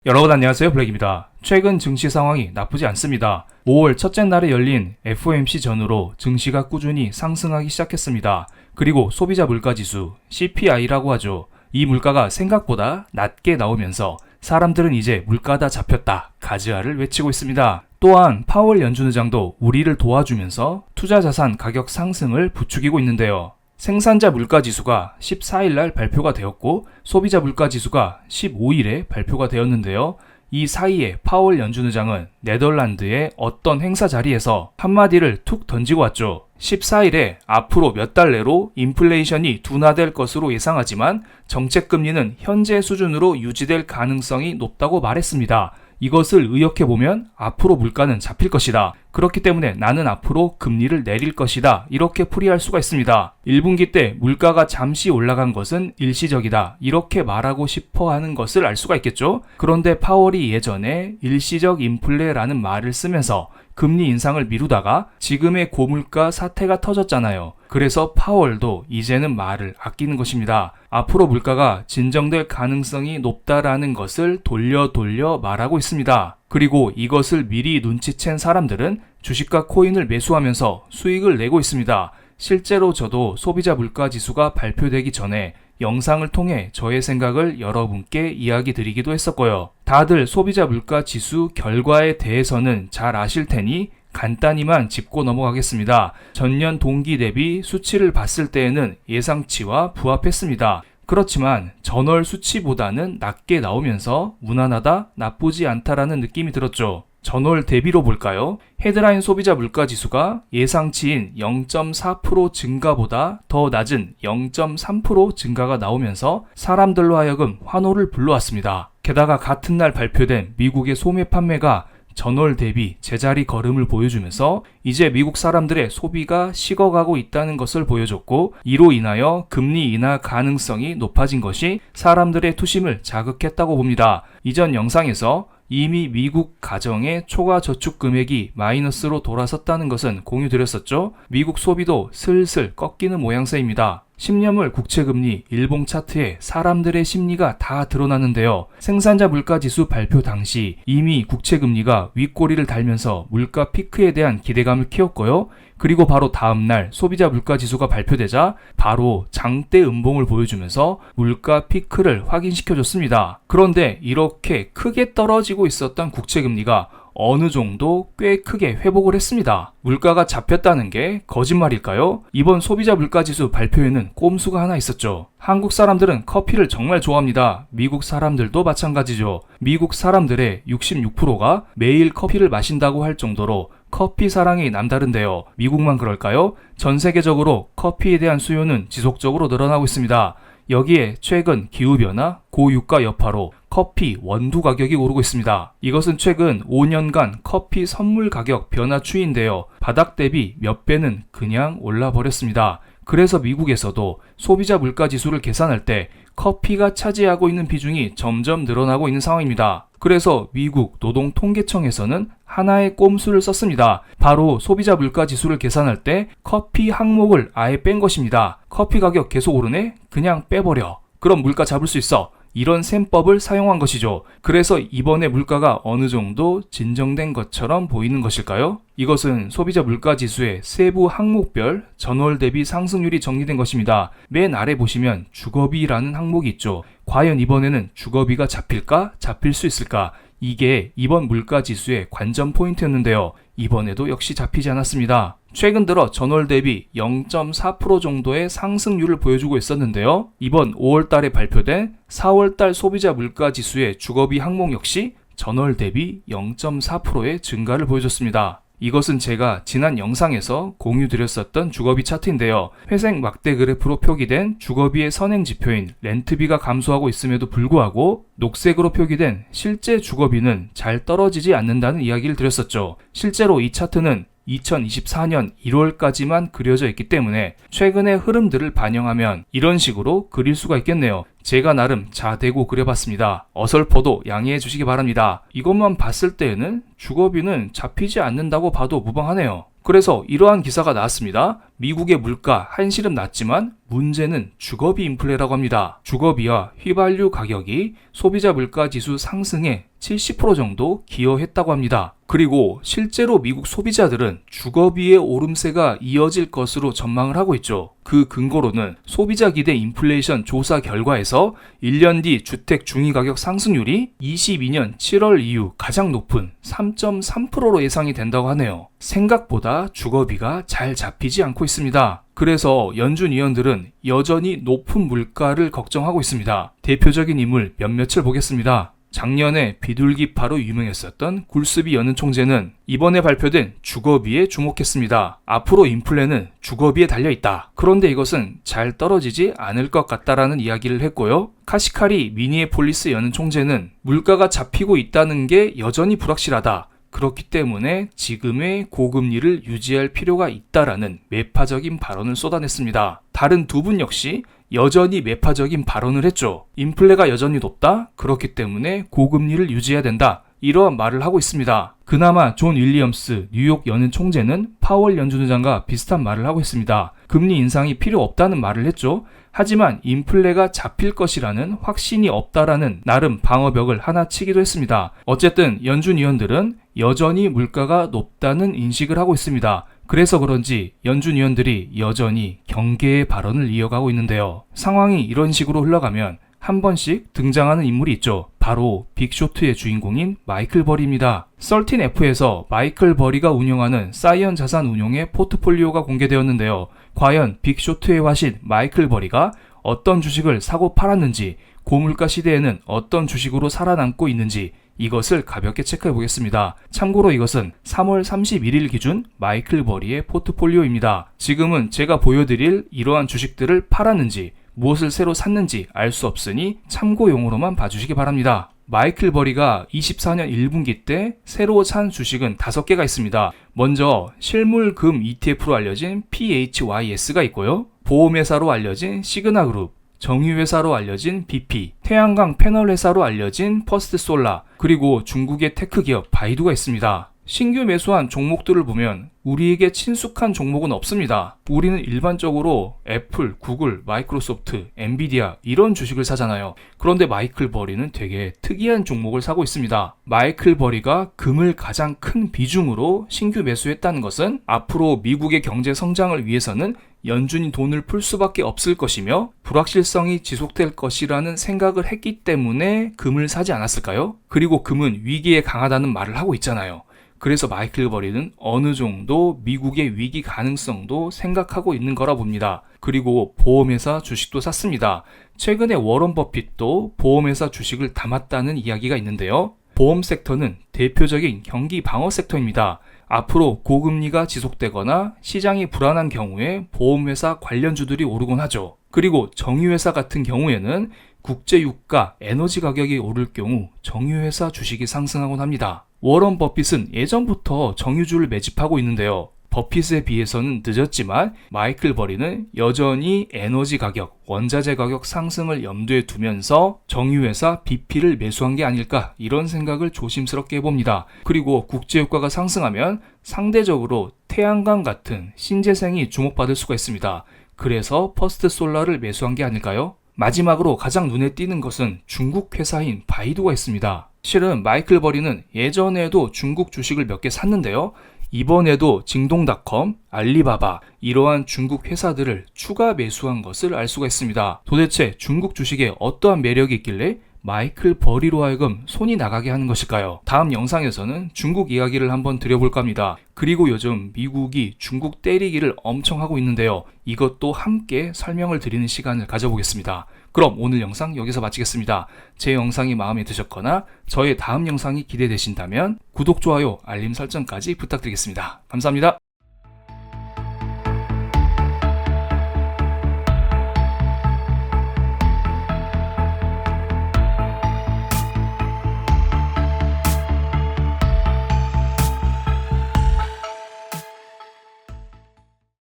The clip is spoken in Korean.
여러분 안녕하세요, 블랙입니다. 최근 증시 상황이 나쁘지 않습니다. 5월 첫째 날에 열린 FOMC 전후로 증시가 꾸준히 상승하기 시작했습니다. 그리고 소비자 물가지수 CPI라고 하죠. 이 물가가 생각보다 낮게 나오면서 사람들은 이제 물가다 잡혔다 가즈아를 외치고 있습니다. 또한 파월 연준 의장도 우리를 도와주면서 투자자산 가격 상승을 부추기고 있는데요. 생산자 물가지수가 14일날 발표가 되었고 소비자 물가지수가 15일에 발표가 되었는데요. 이 사이에 파월 연준 의장은 네덜란드의 어떤 행사 자리에서 한마디를 툭 던지고 왔죠. 14일에 앞으로 몇 달 내로 인플레이션이 둔화될 것으로 예상하지만 정책금리는 현재 수준으로 유지될 가능성이 높다고 말했습니다. 이것을 의역해보면 앞으로 물가는 잡힐 것이다. 그렇기 때문에 나는 앞으로 금리를 내릴 것이다. 이렇게 풀이할 수가 있습니다. 1분기 때 물가가 잠시 올라간 것은 일시적이다. 이렇게 말하고 싶어 하는 것을 알 수가 있겠죠. 그런데 파월이 예전에 일시적 인플레라는 말을 쓰면서 금리 인상을 미루다가 지금의 고물가 사태가 터졌잖아요. 그래서 파월도 이제는 말을 아끼는 것입니다. 앞으로 물가가 진정될 가능성이 높다라는 것을 돌려 말하고 있습니다. 그리고 이것을 미리 눈치챈 사람들은 주식과 코인을 매수하면서 수익을 내고 있습니다. 실제로 저도 소비자 물가 지수가 발표되기 전에 영상을 통해 저의 생각을 여러분께 이야기 드리기도 했었고요. 다들 소비자 물가 지수 결과에 대해서는 잘 아실 테니 간단히만 짚고 넘어가겠습니다. 전년 동기 대비 수치를 봤을 때에는 예상치와 부합했습니다. 그렇지만 전월 수치보다는 낮게 나오면서 무난하다, 나쁘지 않다라는 느낌이 들었죠. 전월 대비로 볼까요? 헤드라인 소비자 물가 지수가 예상치인 0.4% 증가보다 더 낮은 0.3% 증가가 나오면서 사람들로 하여금 환호를 불러왔습니다. 게다가 같은 날 발표된 미국의 소매 판매가 전월 대비 제자리 걸음을 보여주면서 이제 미국 사람들의 소비가 식어가고 있다는 것을 보여줬고, 이로 인하여 금리 인하 가능성이 높아진 것이 사람들의 투심을 자극했다고 봅니다. 이전 영상에서 이미 미국 가정의 초과 저축 금액이 마이너스로 돌아섰다는 것은 공유드렸었죠. 미국 소비도 슬슬 꺾이는 모양새입니다. 10년물 국채금리 일봉 차트에 사람들의 심리가 다 드러나는데요. 생산자 물가지수 발표 당시 이미 국채금리가 윗꼬리를 달면서 물가 피크에 대한 기대감을 키웠고요. 그리고 바로 다음날 소비자 물가지수가 발표되자 바로 장대 음봉을 보여주면서 물가 피크를 확인시켜줬습니다. 그런데 이렇게 크게 떨어지고 있었던 국채금리가 어느 정도 꽤 크게 회복을 했습니다. 물가가 잡혔다는 게 거짓말일까요? 이번 소비자 물가지수 발표에는 꼼수가 하나 있었죠. 한국 사람들은 커피를 정말 좋아합니다. 미국 사람들도 마찬가지죠. 미국 사람들의 66%가 매일 커피를 마신다고 할 정도로 커피 사랑이 남다른데요. 미국만 그럴까요? 전 세계적으로 커피에 대한 수요는 지속적으로 늘어나고 있습니다. 여기에 최근 기후변화, 고유가 여파로 커피 원두 가격이 오르고 있습니다. 이것은 최근 5년간 커피 선물 가격 변화 추이인데요. 바닥 대비 몇 배는 그냥 올라버렸습니다. 그래서 미국에서도 소비자 물가 지수를 계산할 때 커피가 차지하고 있는 비중이 점점 늘어나고 있는 상황입니다. 그래서 미국 노동통계청에서는 하나의 꼼수를 썼습니다. 바로 소비자 물가 지수를 계산할 때 커피 항목을 아예 뺀 것입니다. 커피 가격 계속 오르네? 그냥 빼버려. 그럼 물가 잡을 수 있어. 이런 셈법을 사용한 것이죠. 그래서 이번에 물가가 어느 정도 진정된 것처럼 보이는 것일까요? 이것은 소비자 물가 지수의 세부 항목별 전월 대비 상승률이 정리된 것입니다. 맨 아래 보시면 주거비라는 항목이 있죠. 과연 이번에는 주거비가 잡힐까? 잡힐 수 있을까? 이게 이번 물가 지수의 관전 포인트였는데요. 이번에도 역시 잡히지 않았습니다. 최근 들어 전월 대비 0.4% 정도의 상승률을 보여주고 있었는데요. 이번 5월달에 발표된 4월달 소비자 물가 지수의 주거비 항목 역시 전월 대비 0.4%의 증가를 보여줬습니다. 이것은 제가 지난 영상에서 공유드렸었던 주거비 차트인데요. 회색 막대 그래프로 표기된 주거비의 선행 지표인 렌트비가 감소하고 있음에도 불구하고 녹색으로 표기된 실제 주거비는 잘 떨어지지 않는다는 이야기를 드렸었죠. 실제로 이 차트는 2024년 1월까지만 그려져 있기 때문에 최근의 흐름들을 반영하면 이런 식으로 그릴 수가 있겠네요. 제가 나름 자대고 그려봤습니다. 어설퍼도 양해해 주시기 바랍니다. 이것만 봤을 때에는 주거비는 잡히지 않는다고 봐도 무방하네요. 그래서 이러한 기사가 나왔습니다. 미국의 물가 한시름 낮지만 문제는 주거비 인플레라고 합니다. 주거비와 휘발유 가격이 소비자 물가 지수 상승에 70% 정도 기여했다고 합니다. 그리고 실제로 미국 소비자들은 주거비의 오름세가 이어질 것으로 전망을 하고 있죠. 그 근거로는 소비자 기대 인플레이션 조사 결과에서 1년 뒤 주택 중위가격 상승률이 22년 7월 이후 가장 높은 3.3%로 예상이 된다고 하네요. 생각보다 주거비가 잘 잡히지 않고 있습니다. 그래서 연준 위원들은 여전히 높은 물가를 걱정하고 있습니다. 대표적인 인물 몇몇을 보겠습니다. 작년에 비둘기파로 유명했었던 굴스비 연은 총재는 이번에 발표된 주거비에 주목했습니다. 앞으로 인플레는 주거비에 달려있다. 그런데 이것은 잘 떨어지지 않을 것 같다라는 이야기를 했고요. 카시카리 미니애폴리스 연은 총재는 물가가 잡히고 있다는 게 여전히 불확실하다. 그렇기 때문에 지금의 고금리를 유지할 필요가 있다라는 매파적인 발언을 쏟아냈습니다. 다른 두 분 역시 여전히 매파적인 발언을 했죠. 인플레가 여전히 높다? 그렇기 때문에 고금리를 유지해야 된다. 이러한 말을 하고 있습니다. 그나마 존 윌리엄스 뉴욕 연은 총재는 파월 연준 의장과 비슷한 말을 하고 있습니다. 금리 인상이 필요 없다는 말을 했죠. 하지만 인플레가 잡힐 것이라는 확신이 없다라는 나름 방어벽을 하나 치기도 했습니다. 어쨌든 연준 위원들은 여전히 물가가 높다는 인식을 하고 있습니다. 그래서 그런지 연준 위원들이 여전히 경계의 발언을 이어가고 있는데요. 상황이 이런 식으로 흘러가면 한 번씩 등장하는 인물이 있죠. 바로 빅쇼트의 주인공인 마이클 버리입니다. 13F에서 마이클 버리가 운영하는 사이언 자산 운용의 포트폴리오가 공개되었는데요. 과연 빅쇼트의 화신 마이클 버리가 어떤 주식을 사고 팔았는지, 고물가 시대에는 어떤 주식으로 살아남고 있는지 이것을 가볍게 체크해 보겠습니다. 참고로 이것은 3월 31일 기준 마이클 버리의 포트폴리오입니다. 지금은 제가 보여드릴 이러한 주식들을 팔았는지 무엇을 새로 샀는지 알 수 없으니 참고용으로만 봐주시기 바랍니다. 마이클 버리가 24년 1분기 때 새로 산 주식은 5개가 있습니다. 먼저 실물금 ETF로 알려진 PHYS가 있고요. 보험회사로 알려진 시그나그룹, 정유회사로 알려진 BP, 태양광 패널 회사로 알려진 퍼스트솔라, 그리고 중국의 테크 기업 바이두가 있습니다. 신규 매수한 종목들을 보면 우리에게 친숙한 종목은 없습니다. 우리는 일반적으로 애플, 구글, 마이크로소프트, 엔비디아 이런 주식을 사잖아요. 그런데 마이클 버리는 되게 특이한 종목을 사고 있습니다. 마이클 버리가 금을 가장 큰 비중으로 신규 매수했다는 것은 앞으로 미국의 경제 성장을 위해서는 연준이 돈을 풀 수밖에 없을 것이며 불확실성이 지속될 것이라는 생각을 했기 때문에 금을 사지 않았을까요? 그리고 금은 위기에 강하다는 말을 하고 있잖아요. 그래서 마이클 버리는 어느 정도 미국의 위기 가능성도 생각하고 있는 거라 봅니다. 그리고 보험회사 주식도 샀습니다. 최근에 워런 버핏도 보험회사 주식을 담았다는 이야기가 있는데요. 보험 섹터는 대표적인 경기 방어 섹터입니다. 앞으로 고금리가 지속되거나 시장이 불안한 경우에 보험회사 관련주들이 오르곤 하죠. 그리고 정유회사 같은 경우에는 국제유가, 에너지 가격이 오를 경우 정유회사 주식이 상승하곤 합니다. 워런 버핏은 예전부터 정유주를 매집하고 있는데요. 버핏에 비해서는 늦었지만 마이클 버리는 여전히 에너지 가격, 원자재 가격 상승을 염두에 두면서 정유회사 BP를 매수한 게 아닐까 이런 생각을 조심스럽게 해봅니다. 그리고 국제유가가 상승하면 상대적으로 태양광 같은 신재생이 주목받을 수가 있습니다. 그래서 퍼스트솔라를 매수한 게 아닐까요? 마지막으로 가장 눈에 띄는 것은 중국 회사인 바이두가 있습니다. 실은 마이클 버리는 예전에도 중국 주식을 몇 개 샀는데요. 이번에도 징동닷컴, 알리바바 이러한 중국 회사들을 추가 매수한 것을 알 수가 있습니다. 도대체 중국 주식에 어떠한 매력이 있길래 마이클 버리로 하여금 손이 나가게 하는 것일까요? 다음 영상에서는 중국 이야기를 한번 드려볼까 합니다. 그리고 요즘 미국이 중국 때리기를 엄청 하고 있는데요. 이것도 함께 설명을 드리는 시간을 가져보겠습니다. 그럼 오늘 영상 여기서 마치겠습니다. 제 영상이 마음에 드셨거나 저의 다음 영상이 기대되신다면 구독, 좋아요, 알림 설정까지 부탁드리겠습니다. 감사합니다.